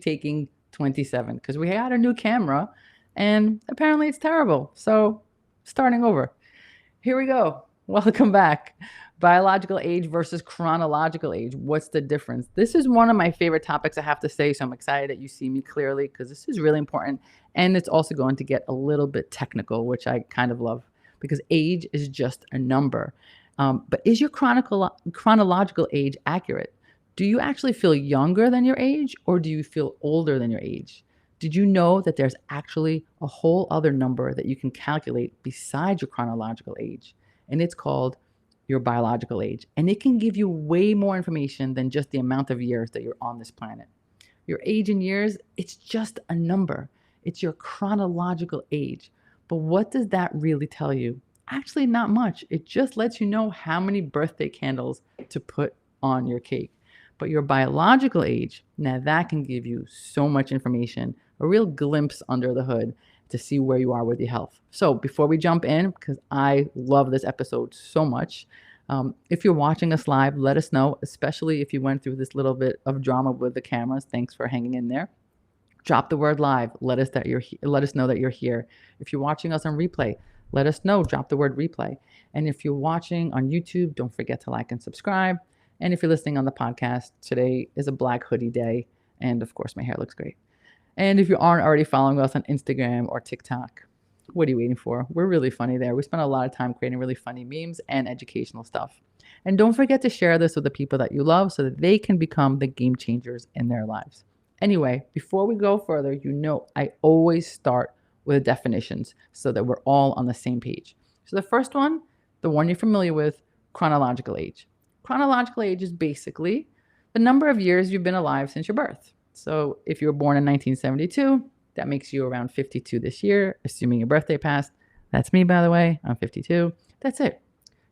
taking 27 because we had a new camera and apparently it's terrible. So starting over. Here we go. Welcome back. Biological age versus chronological age. What's the difference? This is one of my favorite topics, I have to say. So I'm excited that you see me clearly because this is really important. And it's also going to get a little bit technical, which I kind of love because age is just a number. But is your chronological age accurate? Do you actually feel younger than your age or do you feel older than your age? Did you know that there's actually a whole other number that you can calculate besides your chronological age? And it's called your biological age. And it can give you way more information than just the amount of years that you're on this planet. Your age in years, it's just a number. It's your chronological age. But what does that really tell you? Actually, not much. It just lets you know how many birthday candles to put on your cake. But your biological age, now that can give you so much information, a real glimpse under the hood to see where you are with your health. So before we jump in, because I love this episode so much, if you're watching us live, let us know, especially if you went through this little bit of drama with the cameras. Thanks for hanging in there. Drop the word live. Let us know that you're here. If you're watching us on replay, let us know. Drop the word replay. And if you're watching on YouTube, don't forget to like and subscribe. And if you're listening on the podcast, today is a black hoodie day. And of course, my hair looks great. And if you aren't already following us on Instagram or TikTok, what are you waiting for? We're really funny there. We spend a lot of time creating really funny memes and educational stuff. And don't forget to share this with the people that you love so that they can become the game changers in their lives. Anyway, before we go further, you know I always start with definitions so that we're all on the same page. So the first one, the one you're familiar with, chronological age. Chronological age is basically the number of years you've been alive since your birth. So if you were born in 1972, that makes you around 52 this year, assuming your birthday passed. That's me, by the way. I'm 52. That's it.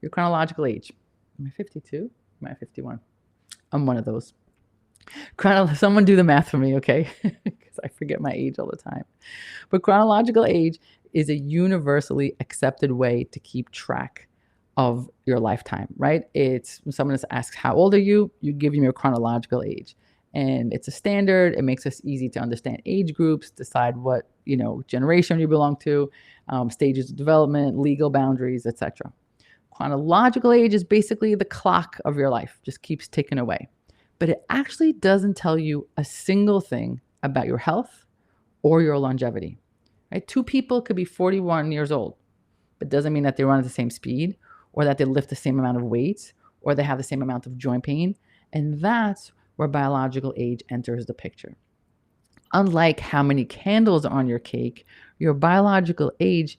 Your chronological age. Am I 52? Am I 51? I'm one of those. Someone do the math for me, okay? Because I forget my age all the time. But chronological age is a universally accepted way to keep track of your lifetime, right? It's when someone asks, how old are you? You give them your chronological age. And it's a standard. It makes us easy to understand age groups, decide what, generation you belong to, stages of development, legal boundaries, etc. Chronological age is basically the clock of your life, just keeps ticking away. But it actually doesn't tell you a single thing about your health or your longevity. Right? Two people could be 41 years old, but doesn't mean that they run at the same speed or that they lift the same amount of weights or they have the same amount of joint pain. And that's where biological age enters the picture. Unlike how many candles are on your cake, your biological age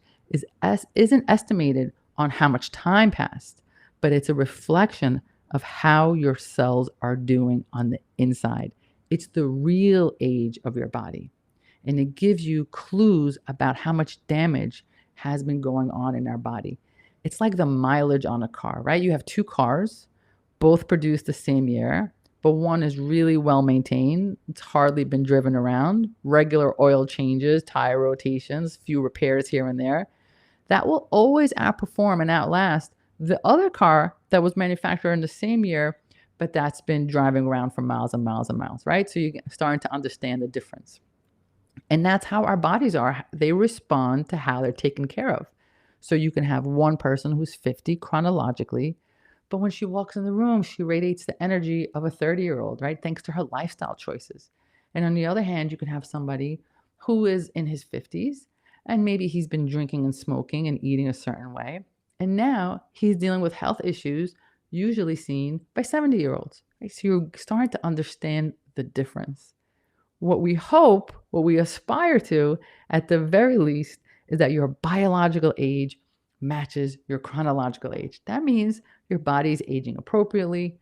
isn't estimated on how much time passed, but it's a reflection of how your cells are doing on the inside. It's the real age of your body. And it gives you clues about how much damage has been going on in our body. It's like the mileage on a car, right? You have two cars, both produced the same year, but one is really well maintained. It's hardly been driven around, regular oil changes, tire rotations, few repairs here and there. That will always outperform and outlast the other car that was manufactured in the same year, but that's been driving around for miles and miles and miles, right? So you're starting to understand the difference. And that's how our bodies are. They respond to how they're taken care of. So you can have one person who's 50 chronologically, but when she walks in the room, she radiates the energy of a 30-year-old, right? Thanks to her lifestyle choices. And on the other hand, you can have somebody who is in his 50s and maybe he's been drinking and smoking and eating a certain way. And now he's dealing with health issues usually seen by 70-year-olds. Right? So you're starting to understand the difference. What we hope, what we aspire to, at the very least, is that your biological age matches your chronological age. That means your body's aging appropriately.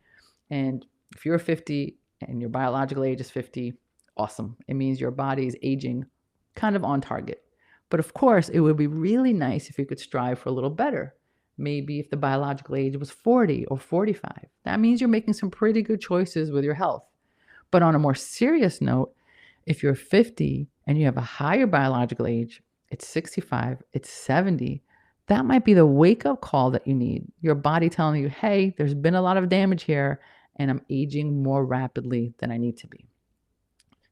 And if you're 50 and your biological age is 50, awesome. It means your body is aging kind of on target. But of course, it would be really nice if you could strive for a little better. Maybe if the biological age was 40 or 45. That means you're making some pretty good choices with your health. But on a more serious note, if you're 50 and you have a higher biological age, it's 65, it's 70, that might be the wake-up call that you need. Your body telling you, hey, there's been a lot of damage here and I'm aging more rapidly than I need to be.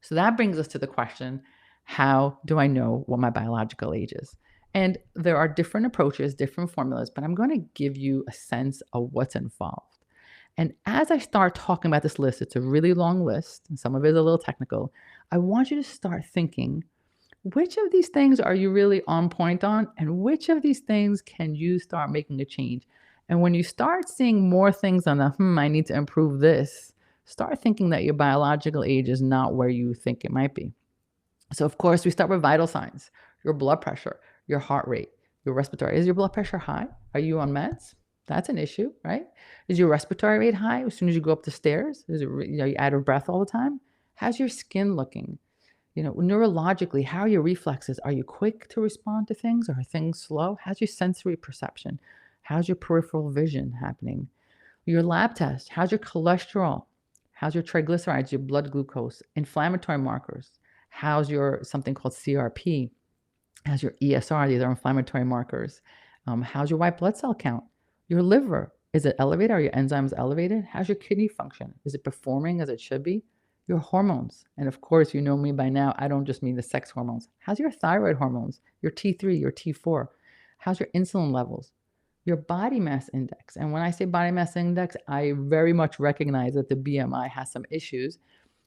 So that brings us to the question, how do I know what my biological age is? And there are different approaches, different formulas, but I'm going to give you a sense of what's involved. And as I start talking about this list, it's a really long list, and some of it is a little technical. I want you to start thinking, which of these things are you really on point on? And which of these things can you start making a change? And when you start seeing more things on the, I need to improve this, start thinking that your biological age is not where you think it might be. So, of course, we start with vital signs, your blood pressure, your heart rate, your respiratory. Is your blood pressure high? Are you on meds? That's an issue, right? Is your respiratory rate high as soon as you go up the stairs? Is it, you out of breath all the time? How's your skin looking? Neurologically, how are your reflexes? Are you quick to respond to things or are things slow? How's your sensory perception? How's your peripheral vision happening? Your lab test, how's your cholesterol? How's your triglycerides, your blood glucose, inflammatory markers? How's your something called CRP? How's your ESR? These are inflammatory markers. How's your white blood cell count? Your liver, is it elevated? Are your enzymes elevated? How's your kidney function? Is it performing as it should be? Your hormones. And of course, you know me by now, I don't just mean the sex hormones. How's your thyroid hormones? Your T3, your T4? How's your insulin levels? Your body mass index. And when I say body mass index, I very much recognize that the BMI has some issues.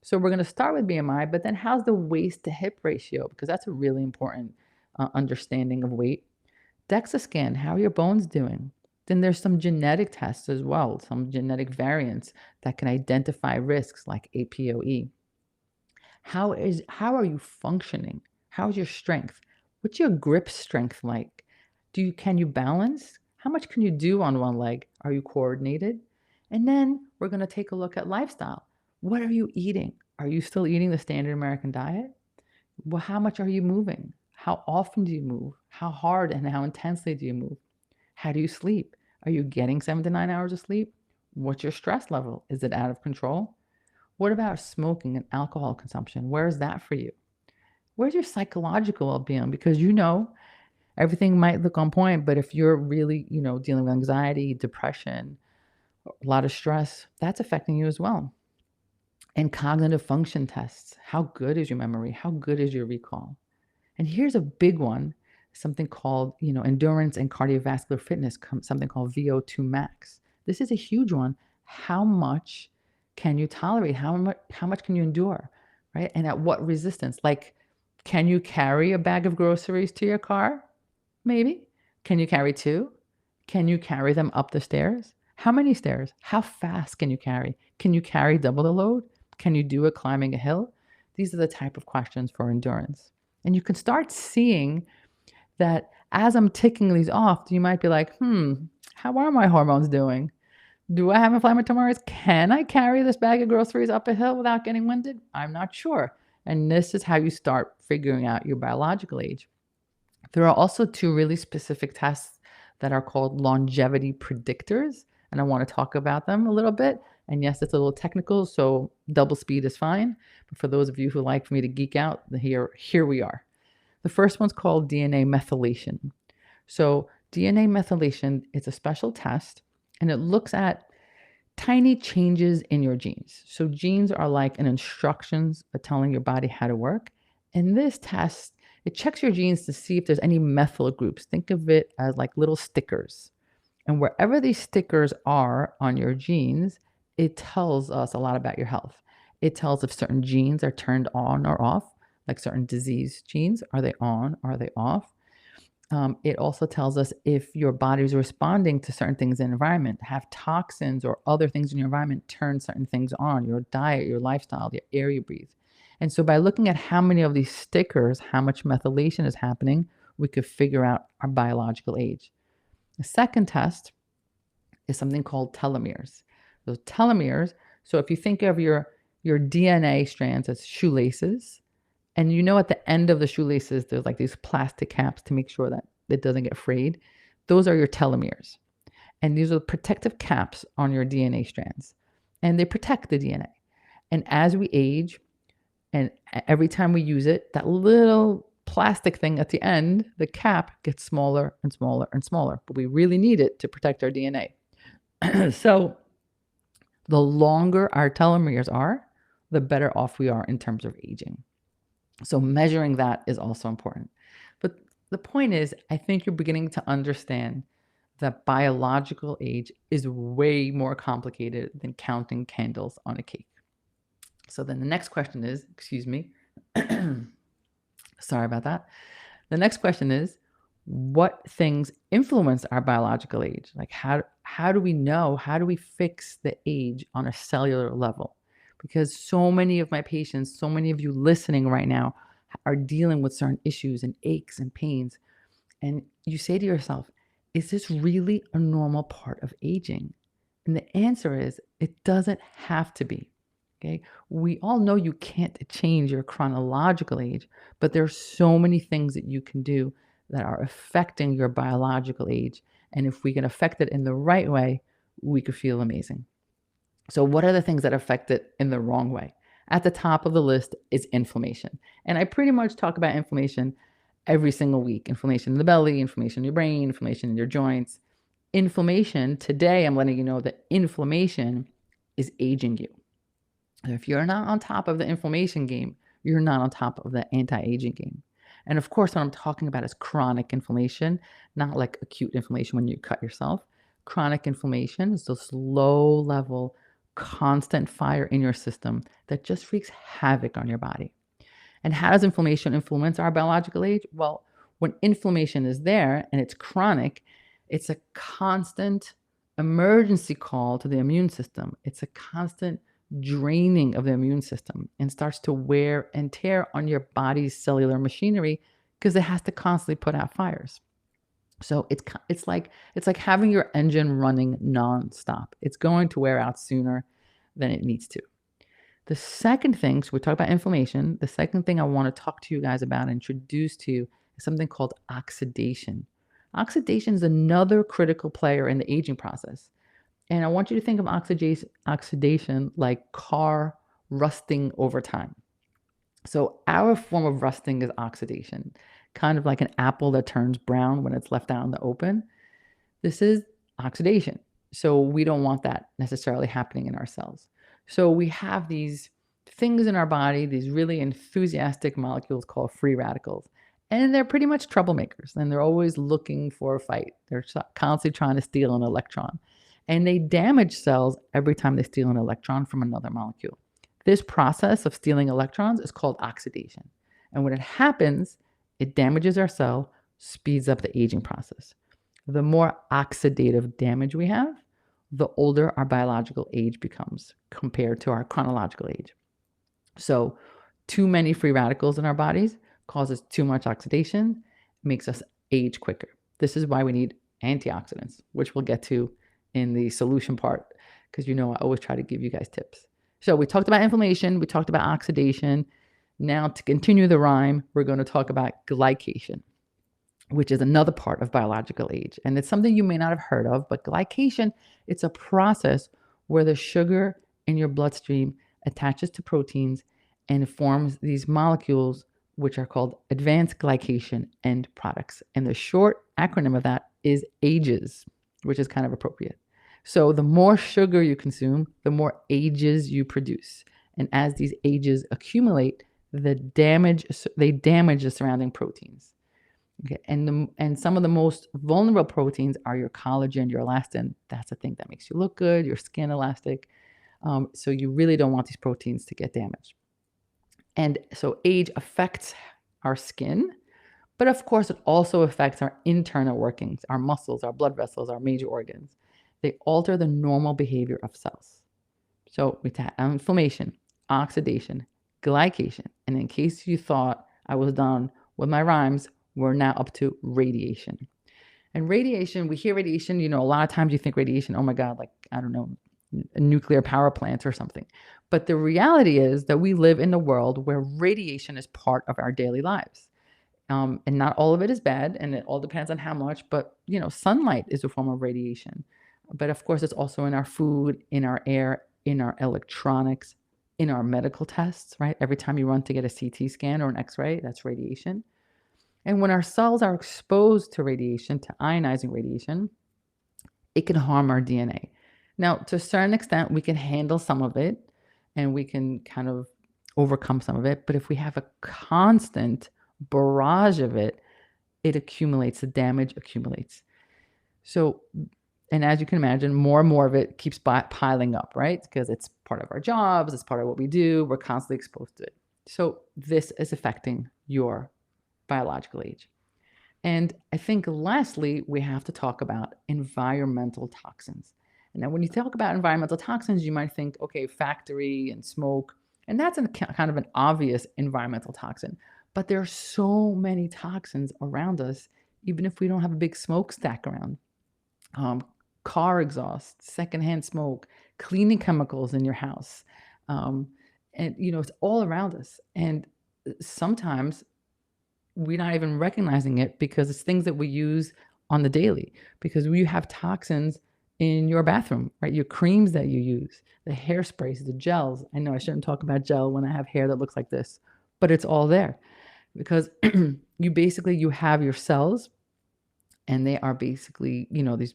So we're going to start with BMI, but then how's the waist to hip ratio? Because that's a really important understanding of weight. DEXA scan, how are your bones doing? Then there's some genetic tests as well, some genetic variants that can identify risks like APOE. How are you functioning? How's your strength? What's your grip strength like? Can you balance? How much can you do on one leg? Are you coordinated? And then we're going to take a look at lifestyle. What are you eating? Are you still eating the standard American diet? Well, how much are you moving? How often do you move? How hard and how intensely do you move? How do you sleep? Are you getting 7 to 9 hours of sleep? What's your stress level? Is it out of control? What about smoking and alcohol consumption? Where is that for you? Where's your psychological well-being? Because everything might look on point, but if you're really, dealing with anxiety, depression, a lot of stress, that's affecting you as well. And cognitive function tests. How good is your memory? How good is your recall? And here's a big one, something called, endurance and cardiovascular fitness, something called VO2 max. This is a huge one. How much can you tolerate? How much can you endure, right? And at what resistance? Like, can you carry a bag of groceries to your car? Maybe. Can you carry 2? Can you carry them up the stairs? How many stairs? How fast can you carry? Can you carry double the load? Can you do it climbing a hill? These are the type of questions for endurance. And you can start seeing that as I'm ticking these off, you might be like, how are my hormones doing? Do I have inflammatory? Can I carry this bag of groceries up a hill without getting winded? I'm not sure. And this is how you start figuring out your biological age. There are also 2 really specific tests that are called longevity predictors, and I want to talk about them a little bit. And yes, it's a little technical, so double speed is fine. But for those of you who like for me to geek out, here we are. The first one's called DNA methylation. So DNA methylation is a special test, and it looks at tiny changes in your genes. So genes are like an instructions telling your body how to work. And this test, it checks your genes to see if there's any methyl groups. Think of it as like little stickers. And wherever these stickers are on your genes, it tells us a lot about your health. It tells if certain genes are turned on or off, like certain disease genes. Are they on? Are they off? It also tells us if your body is responding to certain things in the environment, have toxins or other things in your environment turn certain things on, your diet, your lifestyle, the air you breathe. And so by looking at how many of these stickers, how much methylation is happening, we could figure out our biological age. The second test is something called telomeres. Those telomeres, so if you think of your DNA strands as shoelaces, and at the end of the shoelaces, there's like these plastic caps to make sure that it doesn't get frayed. Those are your telomeres. And these are protective caps on your DNA strands. And they protect the DNA. And as we age, and every time we use it, that little plastic thing at the end, the cap, gets smaller and smaller and smaller. But we really need it to protect our DNA. So the longer our telomeres are, the better off we are in terms of aging. So measuring that is also important. But the point is, I think you're beginning to understand that biological age is way more complicated than counting candles on a cake. So then the next question is, excuse me, sorry about that. The next question is, what things influence our biological age? Like how do we know? How do we fix the age on a cellular level? Because so many of my patients, so many of you listening right now are dealing with certain issues and aches and pains. And you say to yourself, is this really a normal part of aging? And the answer is, it doesn't have to be. Okay. We all know you can't change your chronological age, but there's so many things that you can do that are affecting your biological age. And if we can affect it in the right way, we could feel amazing. So what are the things that affect it in the wrong way? At the top of the list is inflammation. And I pretty much talk about inflammation every single week. Inflammation in the belly, inflammation in your brain, inflammation in your joints. Inflammation, today I'm letting you know that inflammation is aging you. If you're not on top of the inflammation game, you're not on top of the anti-aging game. And of course, what I'm talking about is chronic inflammation, not like acute inflammation when you cut yourself. Chronic inflammation is this low level, constant fire in your system that just wreaks havoc on your body. And how does inflammation influence our biological age? Well, when inflammation is there and it's chronic, it's a constant emergency call to the immune system. It's a constant draining of the immune system and starts to wear and tear on your body's cellular machinery because it has to constantly put out fires. So it's like having your engine running nonstop. It's going to wear out sooner than it needs to. The second thing, so we talk about inflammation. The second thing I want to talk to you guys about and introduce to you is something called oxidation. Oxidation is another critical player in the aging process. And I want you to think of oxidation like car rusting over time. So our form of rusting is oxidation, kind of like an apple that turns brown when it's left out in the open. This is oxidation. So we don't want that necessarily happening in our cells. So we have these things in our body, these really enthusiastic molecules called free radicals. And they're pretty much troublemakers. And they're always looking for a fight. They're constantly trying to steal an electron. And they damage cells every time they steal an electron from another molecule. This process of stealing electrons is called oxidation. And when it happens, it damages our cell, speeds up the aging process. The more oxidative damage we have, the older our biological age becomes compared to our chronological age. So too many free radicals in our bodies causes too much oxidation, makes us age quicker. This is why we need antioxidants, which we'll get to in the solution part, because I always try to give you guys tips. So we talked about inflammation, we talked about oxidation. Now to continue the rhyme, we're going to talk about glycation, which is another part of biological age. And it's something you may not have heard of, but glycation, it's a process where the sugar in your bloodstream attaches to proteins and forms these molecules, which are called advanced glycation end products. And the short acronym of that is AGEs, which is kind of appropriate. So the more sugar you consume, the more AGEs you produce. And as these AGEs accumulate, they damage the surrounding proteins. Okay, and some of the most vulnerable proteins are your collagen, your elastin. That's the thing that makes you look good, your skin elastic. So you really don't want these proteins to get damaged. And so age affects our skin, but of course it also affects our internal workings, our muscles, our blood vessels, our major organs. They alter the normal behavior of cells. So we have inflammation, oxidation, glycation. And in case you thought I was done with my rhymes, we're now up to radiation. And radiation, we hear radiation, a lot of times you think radiation, oh my God, like, I don't know, a nuclear power plant or something. But the reality is that we live in a world where radiation is part of our daily lives. And not all of it is bad, and it all depends on how much, but, sunlight is a form of radiation. But of course, it's also in our food, in our air, in our electronics, in our medical tests, right? Every time you run to get a CT scan or an X-ray, that's radiation. And when our cells are exposed to radiation, to ionizing radiation, it can harm our DNA. Now, to a certain extent, we can handle some of it. and we can kind of overcome some of it. But if we have a constant barrage of it, it accumulates, the damage accumulates. So, and as you can imagine, more and more of it keeps piling up, right? Because it's part of our jobs, it's part of what we do, we're constantly exposed to it. So this is affecting your biological age. And I think lastly, we have to talk about environmental toxins. And now when you talk about environmental toxins, you might think, okay, factory and smoke, and that's kind of an obvious environmental toxin. But there are so many toxins around us, even if we don't have a big smokestack around. Car exhaust, secondhand smoke, cleaning chemicals in your house. And, it's all around us. And sometimes we're not even recognizing it because it's things that we use on the daily, because you have toxins in your bathroom, right? Your creams that you use, the hairsprays, the gels. I know I shouldn't talk about gel when I have hair that looks like this, but it's all there because you have your cells, and they are basically, these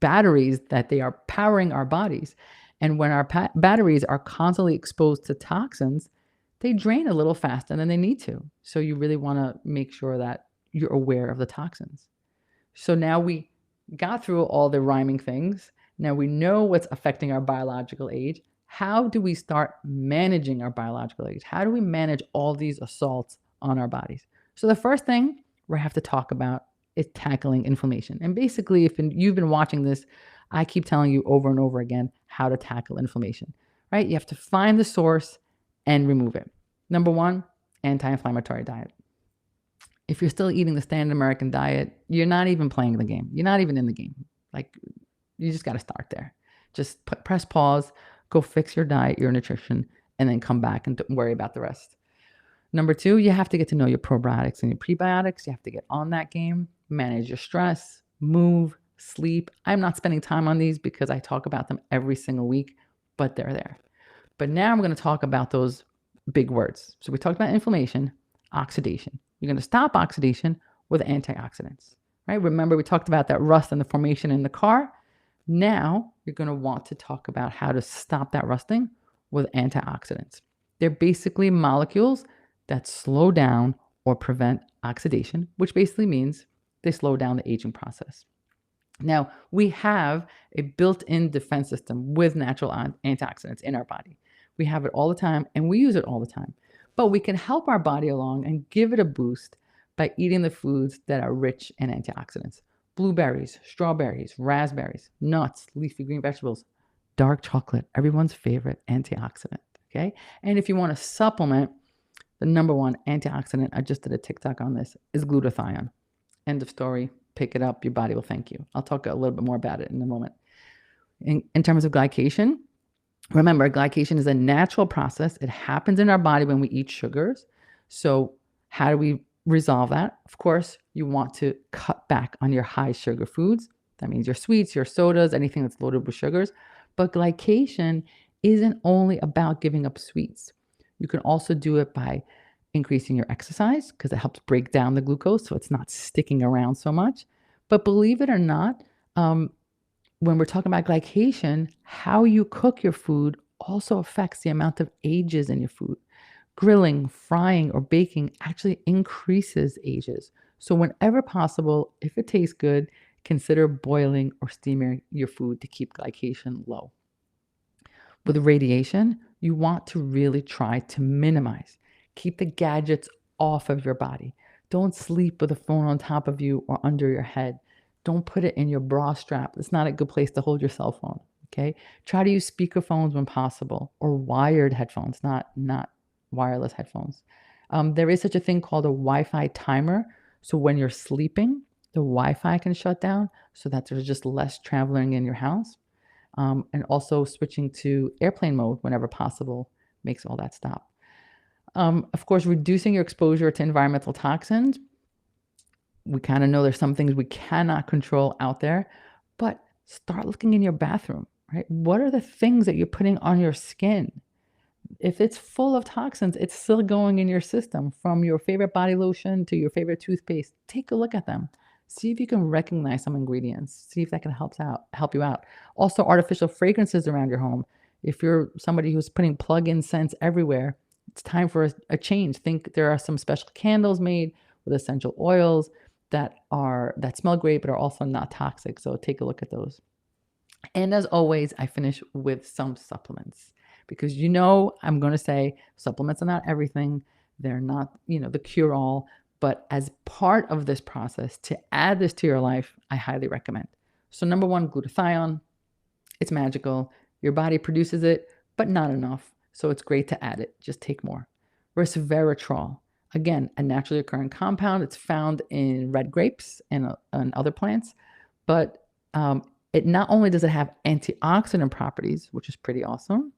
batteries that they are powering our bodies. And when our batteries are constantly exposed to toxins, they drain a little faster than they need to. So you really want to make sure that you're aware of the toxins. So now we got through all the rhyming things. Now we know what's affecting our biological age. How do we start managing our biological age? How do we manage all these assaults on our bodies? So the first thing we have to talk about is tackling inflammation. And basically, if you've been watching this, I keep telling you over and over again how to tackle inflammation, right? You have to find the source and remove it. Number one, anti-inflammatory diet. If you're still eating the standard American diet, you're not even playing the game. You're not even in the game. Like, you just got to start there. Just press pause, go fix your diet, your nutrition, and then come back and don't worry about the rest. Number two, you have to get to know your probiotics and your prebiotics. You have to get on that game, manage your stress, move, sleep. I'm not spending time on these because I talk about them every single week, but they're there. But now I'm going to talk about those big words. So we talked about inflammation, oxidation. You're going to stop oxidation with antioxidants, right? Remember, we talked about that rust and the formation in the car. Now you're going to want to talk about how to stop that rusting with antioxidants. They're basically molecules that slow down or prevent oxidation, which basically means they slow down the aging process. Now, we have a built-in defense system with natural antioxidants in our body. We have it all the time, and we use it all the time. But we can help our body along and give it a boost by eating the foods that are rich in antioxidants. Blueberries, strawberries, raspberries, nuts, leafy green vegetables, dark chocolate, everyone's favorite antioxidant, okay? And if you want to supplement, the number one antioxidant, I just did a TikTok on this, is glutathione. End of story. Pick it up. Your body will thank you. I'll talk a little bit more about it in a moment. In terms of glycation, remember, glycation is a natural process. It happens in our body when we eat sugars. So how do we resolve that? Of course, you want to cut back on your high sugar foods. That means your sweets, your sodas, anything that's loaded with sugars. But glycation isn't only about giving up sweets. You can also do it by increasing your exercise because it helps break down the glucose so it's not sticking around so much. But believe it or not, when we're talking about glycation, how you cook your food also affects the amount of ages in your food. Grilling, frying, or baking actually increases ages. So whenever possible, if it tastes good, consider boiling or steaming your food to keep glycation low. With radiation, you want to really try to minimize. Keep the gadgets off of your body. Don't sleep with a phone on top of you or under your head. Don't put it in your bra strap. It's not a good place to hold your cell phone, okay? Try to use speakerphones when possible or wired headphones, not wireless headphones. There is such a thing called a Wi-Fi timer. So when you're sleeping, the Wi-Fi can shut down so that there's just less traveling in your house. And also switching to airplane mode whenever possible makes all that stop. Of course, reducing your exposure to environmental toxins. We kind of know there's some things we cannot control out there, but start looking in your bathroom, right? What are the things that you're putting on your skin? If it's full of toxins, it's still going in your system, from your favorite body lotion to your favorite toothpaste. Take a look at them. See if you can recognize some ingredients. See if that can help you out. Also, artificial fragrances around your home. If you're somebody who's putting plug-in scents everywhere, it's time for a change. Think there are some special candles made with essential oils that smell great but are also not toxic. So take a look at those. And as always, I finish with some supplements because I'm going to say supplements are not everything. They're not, the cure all, but as part of this process to add this to your life, I highly recommend. So number 1, glutathione. It's magical. Your body produces it, but not enough. So it's great to add it. Just take more. Resveratrol. Again, a naturally occurring compound. It's found in red grapes and other plants, but it not only does it have antioxidant properties, which is pretty awesome,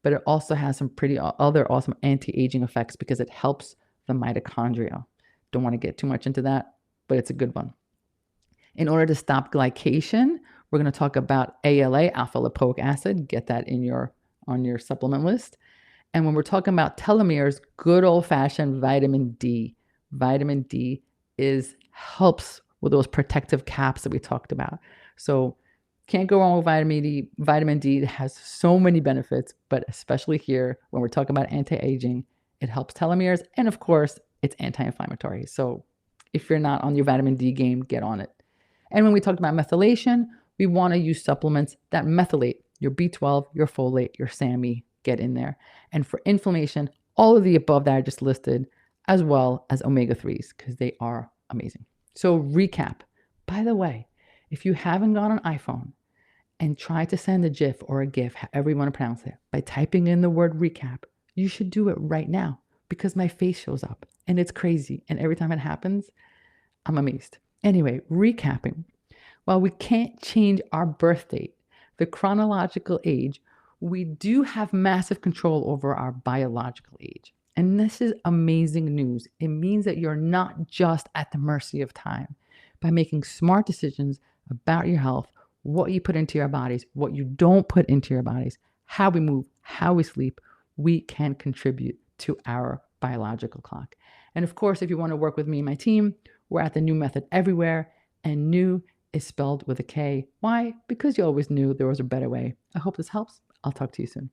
but it also has some pretty other awesome anti-aging effects because it helps the mitochondria. Don't want to get too much into that, but it's a good one. In order to stop glycation, we're going to talk about ALA, alpha lipoic acid. Get that on your supplement list. And when we're talking about telomeres, good old-fashioned vitamin D. Vitamin D helps with those protective caps that we talked about. So can't go wrong with vitamin D. Vitamin D has so many benefits, but especially here when we're talking about anti-aging, it helps telomeres. And of course, it's anti-inflammatory. So if you're not on your vitamin D game, get on it. And when we talked about methylation, we want to use supplements that methylate your B12, your folate, your SAMe, get in there. And for inflammation, all of the above that I just listed, as well as omega-3s, because they are amazing. So recap. By the way, if you haven't got an iPhone and try to send a GIF or a GIF, however you want to pronounce it, by typing in the word recap, you should do it right now because my face shows up and it's crazy. And every time it happens, I'm amazed. Anyway, recapping. While we can't change our birth date, the chronological age, we do have massive control over our biological age. And this is amazing news. It means that you're not just at the mercy of time. By making smart decisions about your health, what you put into your bodies, what you don't put into your bodies, how we move, how we sleep, we can contribute to our biological clock. And of course, if you want to work with me and my team, we're at the New Method everywhere, and new is spelled with a K. Why? Because you always knew there was a better way. I hope this helps. I'll talk to you soon.